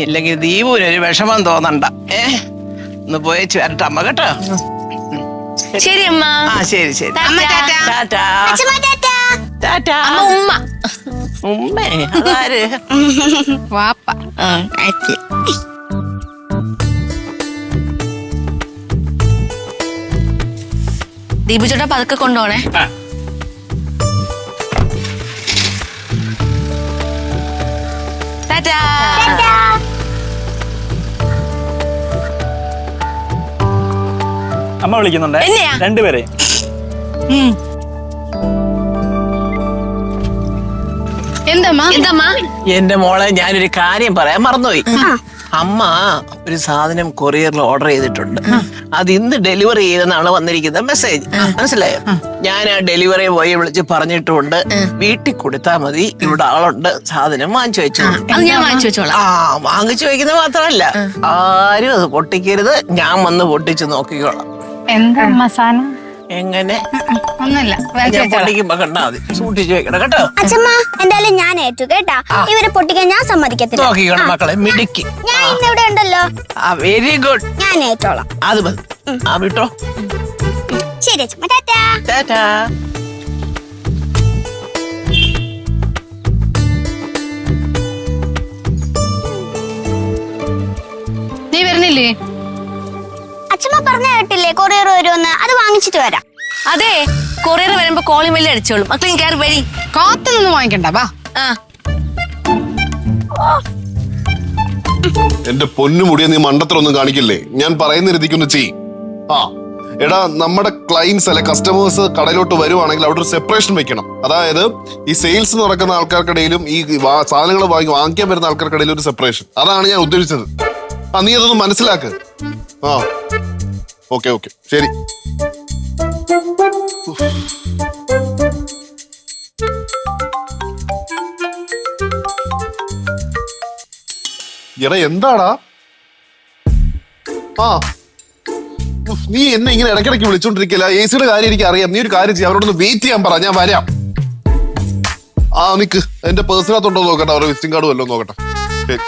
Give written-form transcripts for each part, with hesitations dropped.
ഇല്ലെങ്കിൽ ദീപുവിനൊരു വിഷമം തോന്നണ്ട. ഒന്ന് പോയേച്ച് വരട്ടെ അമ്മ കേട്ടോ. ശരി അമ്മ. ആ ശരി ശരി. ഉമ്മ ഉമ്മേ അതാര്? വാപ്പ. ദീപു ചേട്ടാ പതുക്കെ കൊണ്ടുപോണേ. ടാറ്റാ. അമ്മ വിളിക്കുന്നുണ്ടേ രണ്ടുപേരെ. എന്തമ്മ? എന്റെ മോളെ ഞാനൊരു കാര്യം പറയാൻ മറന്നുപോയി. അമ്മ ഒരു സാധനം കൊറിയറിൽ ഓർഡർ ചെയ്തിട്ടുണ്ട്. അത് ഇന്ന് ഡെലിവറി ചെയ്തെന്നാണ് വന്നിരിക്കുന്ന മെസ്സേജ്. മനസ്സിലായോ? ഞാൻ ആ ഡെലിവറി ബോയെ വിളിച്ച് പറഞ്ഞിട്ടുണ്ട്, വീട്ടിൽ കൊടുത്താൽ മതി, ഇവിടെ ആളുണ്ട്, സാധനം വാങ്ങിച്ചു വെച്ചു. ഞാൻ വാങ്ങിച്ചു വെച്ചോളാം. വാങ്ങിച്ചു വെക്കുന്നത് മാത്രമല്ല, ആരും അത് പൊട്ടിക്കരുത്, ഞാൻ വന്ന് പൊട്ടിച്ച് നോക്കിക്കോളാം. എന്താ മസാല? എങ്ങനെ ഒന്നുമില്ല, പൊട്ടിക്കുമ്പോ കണ്ടാ മതി, സൂക്ഷിച്ചു വെക്കണം കേട്ടോ. അച്ഛമ്മ എന്തായാലും ഞാൻ ഏറ്റു കേട്ടാ. ഇവരെ പൊട്ടിക്കാൻ ഞാൻ സമ്മതിക്കത്തില്ല. നോക്കിക്കോണം മക്കളെ, മിടുക്കി. ഞാൻ ഇന്നിവിടെ ഉണ്ടല്ലോ. Very good. ഞാൻ ഏറ്റോളാം. അത് മതി. വിട്ടോ. ശരി അച്ഛമ്മ, ടാറ്റാ. ടാറ്റാ. നീ വരുന്നില്ലേ? അച്ഛമ്മ പറഞ്ഞ കേട്ടില്ലേ കൊറിയർ വരുമെന്ന്? അത് വാങ്ങിച്ചിട്ട് വരാം. അതെ, കൊറിയർ വരുമ്പോ കോളിംഗ് ബെല്ല് അടിച്ചോളും. മക്കളെ കയറി വരി. കാത്തൊന്നും വാങ്ങിക്കണ്ട, വാ. എന്റെ പൊന്നു മുടിയെ നീ മണ്ടത്തരൊന്നും കാണിക്കില്ലേ? ഞാൻ പറയുന്ന രീതിക്കൊന്ന് ചെയ്. എടാ, നമ്മുടെ ക്ലയൻസ് അല്ലെ കസ്റ്റമേഴ്സ് കടയിലോട്ട് വരുവാണെങ്കിൽ അവിടെ ഒരു സെപ്പറേഷൻ വെക്കണം. അതായത് ഈ സെയിൽസ് നടക്കുന്ന ആൾക്കാർക്കിടയിലും ഈ സാധനങ്ങൾ വാങ്ങിക്കാൻ വരുന്ന ആൾക്കാർക്കിടയിലും ഒരു സെപ്പറേഷൻ. അതാണ് ഞാൻ ഉദ്ദേശിച്ചത്. നീ അതൊന്ന് മനസ്സിലാക്ക്. ഓക്കെ ഓക്കെ ശരി. എടാ എന്താടാ? നീ എന്നെ ഇങ്ങനെ ഇടയ്ക്കിടയ്ക്ക് വിളിച്ചോണ്ടിരിക്കില്ല. എ സിയുടെ കാര്യം എനിക്ക് അറിയാം. നീ ഒരു കാര്യം ചെയ്യാം, അവരോടൊന്ന് വെയിറ്റ് ചെയ്യാൻ പറ, ഞാൻ വരാം. നിക്ക്, എന്റെ പേഴ്സണത്തുണ്ടോ നോക്കട്ടെ, അവരുടെ വിസിറ്റിംഗ് കാർഡ് വല്ലോ നോക്കട്ടെ. ശരി.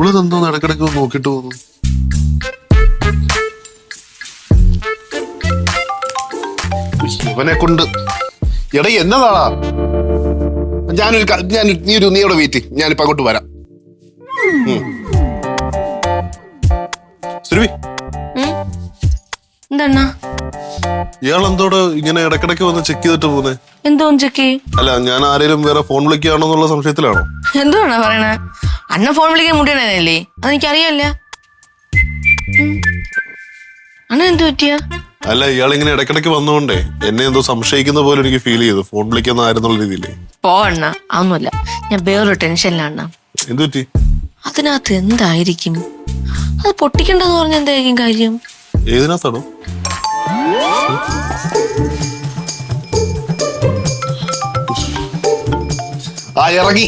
ഇവളെന്തോ ഇടക്കിടക്ക് നോക്കിട്ട് പോകുന്നു. ഇവനെ കൊണ്ട് എടാ എന്നതാടാ? നീ ഇവിടെ വെയിറ്റ്, ഞാനിപ്പോ അങ്ങോട്ട് വരാം. എന്താ ഇയാളെന്തോട് ഇങ്ങനെ ഇടക്കിടക്ക് വന്ന് ചെക്ക് ചെയ്തിട്ട് പോകുന്നേ? എന്തോ ചെക്ക്? അല്ല, ഞാൻ ആരെങ്കിലും വേറെ ഫോൺ വിളിക്കുകയാണോ എന്നുള്ള സംശയത്തിലാണോ? എന്തുവാണോ പറയണേ? അണ്ണ ഫോൺ വിളിക്കാൻ മുടിയണല്ലേ? അതെനിക്കറിയാല്ല. അണ്ണ എന്ത് പറ്റിയ? അല്ല, ഇയാൾ ഇങ്ങനെ ഇടക്കിടക്ക് വന്നോണ്ടേ എന്നെ എന്തോ സംശയിക്കുന്ന പോലെ എനിക്ക് ഫീൽ ചെയ്തു. ഫോൺ വിളിക്കുന്ന ആരെന്നുള്ള രീതിയിലേ. പോ അണ്ണ, അതൊന്നുമല്ല. ഞാൻ വേറൊരു ടെൻഷനിലാണ്. എന്ത് പറ്റി? അതിനകത്ത് എന്തായിരിക്കും? അത് പൊട്ടിക്കണ്ടെന്ന് പറഞ്ഞ എന്തായിരിക്കും കാര്യം? ഏതിനകത്താണോ? ഇറങ്ങി.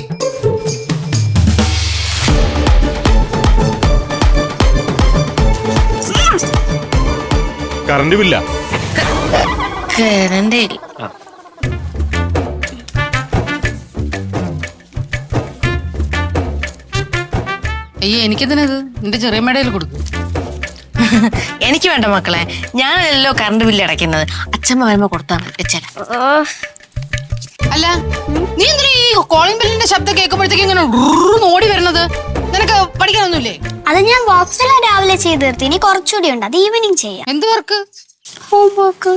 കറണ്ട് ബില്ല? കറണ്ട് അയ്യോ, എനിക്കെന്തിനത്? നിന്റെ ചെറിയമ്മയുടെ കൊടുക്കും. എനിക്ക് വേണ്ട മക്കളെ, ഞാനല്ലോ കറണ്ട് ബില്ല് അടയ്ക്കുന്നത്. അച്ഛമ്മ വരുമ്പോ കൊടുത്താൽ വെച്ചാൽ. അല്ല, നീ എന്തിനാ ഈ കോളിംഗ് ബെല്ലിന്റെ ശബ്ദം കേൾക്കുമ്പോഴത്തേക്ക് ഇങ്ങനെ ഓടി വരുന്നത്? നിനക്ക് പഠിക്കാനൊന്നുമില്ലേ? അത് ഞാൻ ബോക്സിലെ രാവിലെ ചെയ്ത് തീർത്തി. ഇനി കുറച്ചുകൂടി ഉണ്ട്, അത് ഈവനിങ് ചെയ്യാം. എന്ത് വർക്ക്? ഹോംവർക്ക്.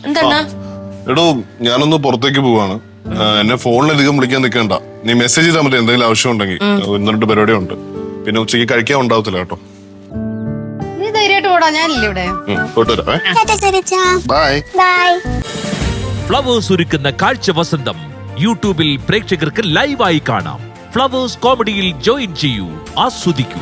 എന്താ? എടോ, ഞാനൊന്ന് പുറത്തേക്ക് പോവാണ്. എന്നെ ഫോണിലധികം വിളിക്കാൻ നിൽക്കണ്ട. നീ മെസ്സേജ് ചെയ്താൽ മതി എന്തെങ്കിലും ആവശ്യം ഉണ്ടെങ്കിൽ. 1-2 പരിപാടിയുണ്ട്. പിന്നെ ഉച്ചയ്ക്ക് കഴിക്കാൻ ഉണ്ടാവത്തില്ല കേട്ടോ. നീ ധൈര്യമായിട്ട് പോടാ, ഞാനില്ലേ ഇവിടെ. ബൈ. ഫ്ലവേഴ്സ് ഒരുക്കുന്ന കാഴ്ച വസന്തം യൂട്യൂബിൽ പ്രേക്ഷകർക്ക് ലൈവായി കാണാം. ഫ്ലവേഴ്സ് കോമഡിയിൽ ജോയിൻ ചെയ്യൂ, ആസ്വദിക്കൂ.